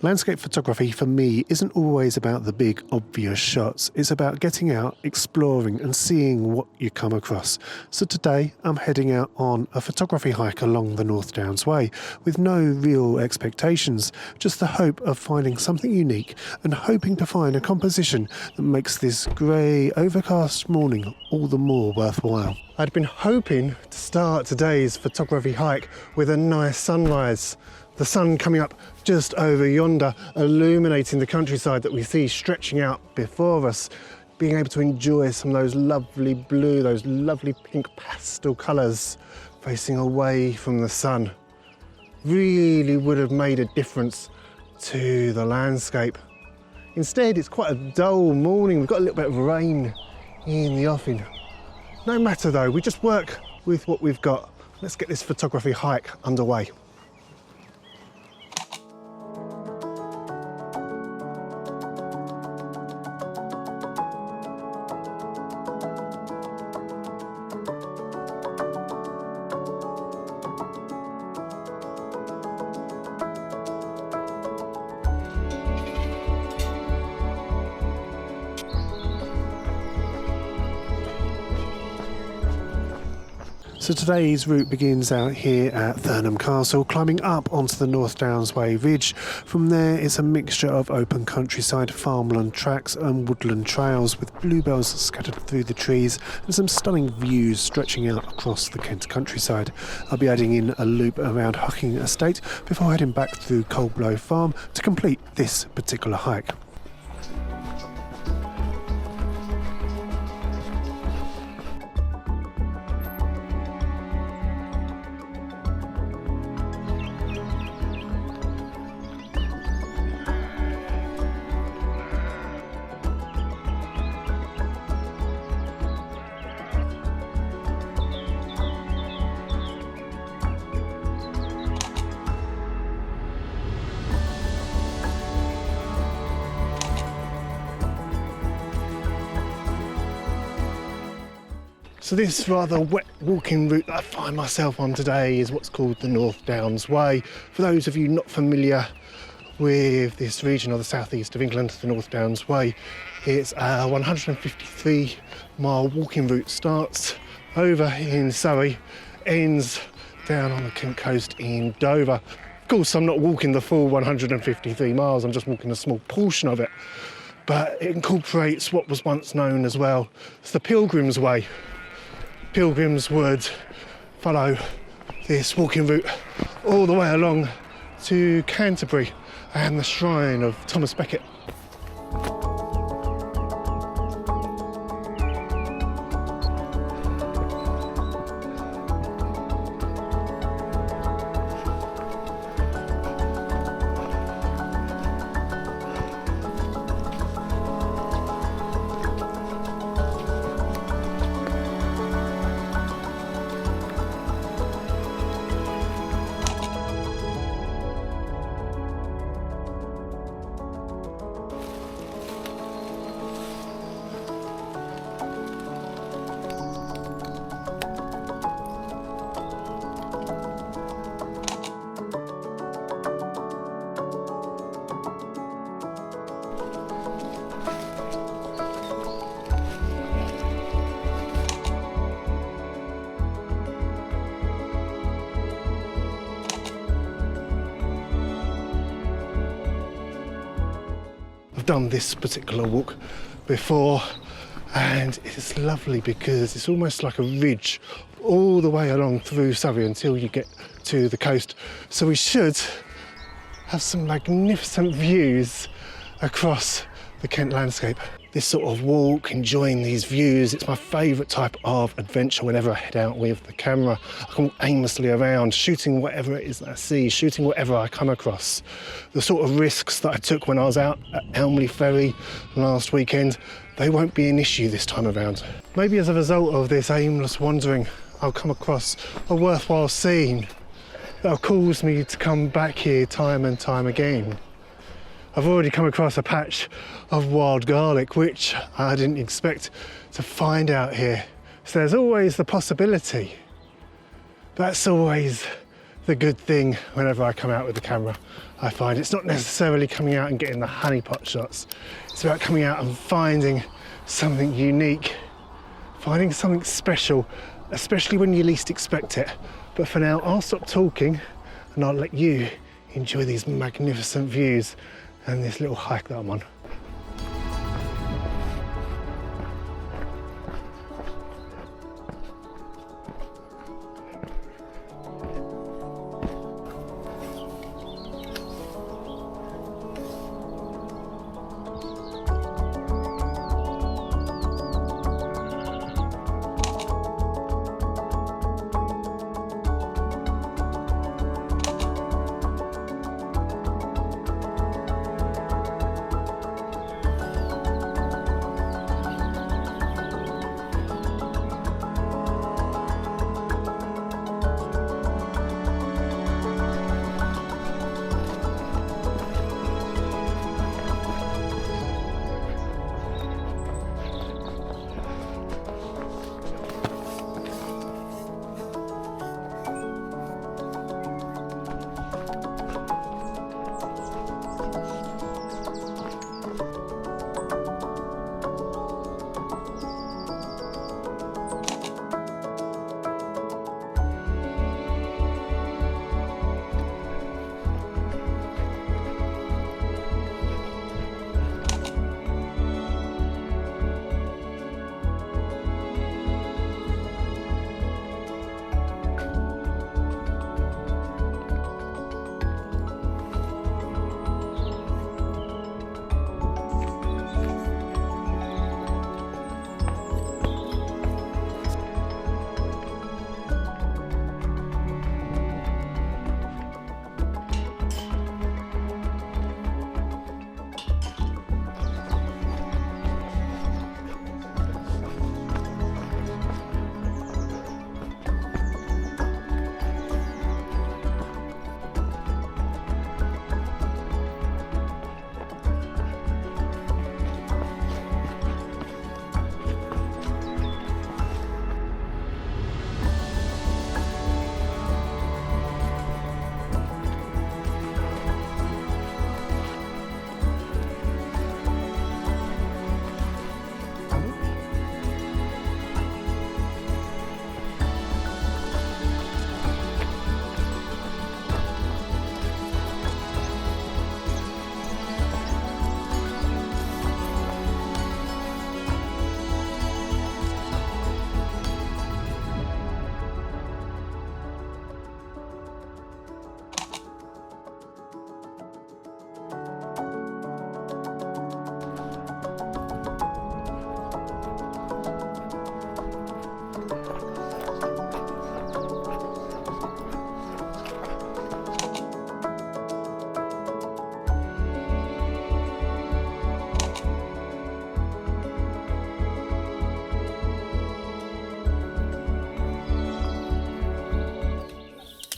Landscape photography for me isn't always about the big obvious shots. It's about getting out, exploring and seeing what you come across. So today I'm heading out on a photography hike along the North Downs Way with no real expectations, just the hope of finding something unique and hoping to find a composition that makes this grey, overcast morning all the more worthwhile. I'd been hoping to start today's photography hike with a nice sunrise. The sun coming up just over yonder, illuminating the countryside that we see stretching out before us, being able to enjoy some of those lovely blue, those lovely pink pastel colours facing away from the sun. Really would have made a difference to the landscape. Instead, it's quite a dull morning. We've got a little bit of rain in the offing. No matter though, we just work with what we've got. Let's get this photography hike underway. So today's route begins out here at Thurnham Castle, climbing up onto the North Downs Way ridge. From there it's a mixture of open countryside, farmland tracks and woodland trails with bluebells scattered through the trees and some stunning views stretching out across the Kent countryside. I'll be adding in a loop around Hucking Estate before heading back through Coldblow Farm to complete this particular hike. So this rather wet walking route that I find myself on today is what's called the North Downs Way. For those of you not familiar with this region of the southeast of England, the North Downs Way, it's a 153-mile walking route. Starts over in Surrey, ends down on the Kent coast in Dover. Of course, I'm not walking the full 153 miles, I'm just walking a small portion of it. But it incorporates what was once known as well as the Pilgrim's Way. Pilgrims would follow this walking route all the way along to Canterbury and the shrine of Thomas Becket. I've done this particular walk before and it's lovely because it's almost like a ridge all the way along through Surrey until you get to the coast. So we should have some magnificent views across the Kent landscape. This sort of walk, enjoying these views, it's my favourite type of adventure whenever I head out with the camera. I can walk aimlessly around, shooting whatever it is that I see, shooting whatever I come across. The sort of risks that I took when I was out at Elmley Ferry last weekend, they won't be an issue this time around. Maybe as a result of this aimless wandering, I'll come across a worthwhile scene that'll cause me to come back here time and time again. I've already come across a patch of wild garlic, which I didn't expect to find out here. So there's always the possibility. That's always the good thing whenever I come out with the camera. I find it's not necessarily coming out and getting the honeypot shots. It's about coming out and finding something unique, finding something special, especially when you least expect it. But for now, I'll stop talking and I'll let you enjoy these magnificent views and this little hike that I'm on.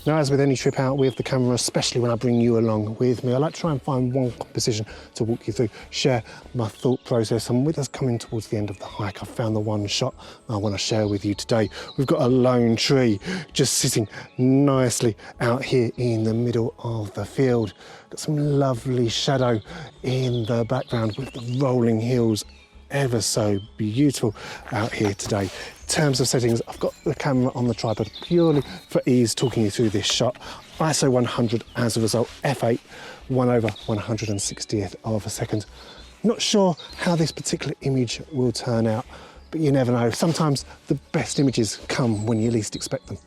Now, as with any trip out with the camera, especially when I bring you along with me, I like to try and find one composition to walk you through, share my thought process. And with us coming towards the end of the hike, I've found the one shot I want to share with you today. We've got a lone tree just sitting nicely out here in the middle of the field. Got some lovely shadow in the background with the rolling hills, ever so beautiful out here today. In terms of settings, I've got the camera on the tripod purely for ease, talking you through this shot. ISO 100 as a result, f8, 1/160th of a second. Not sure how this particular image will turn out, but you never know. Sometimes the best images come when you least expect them.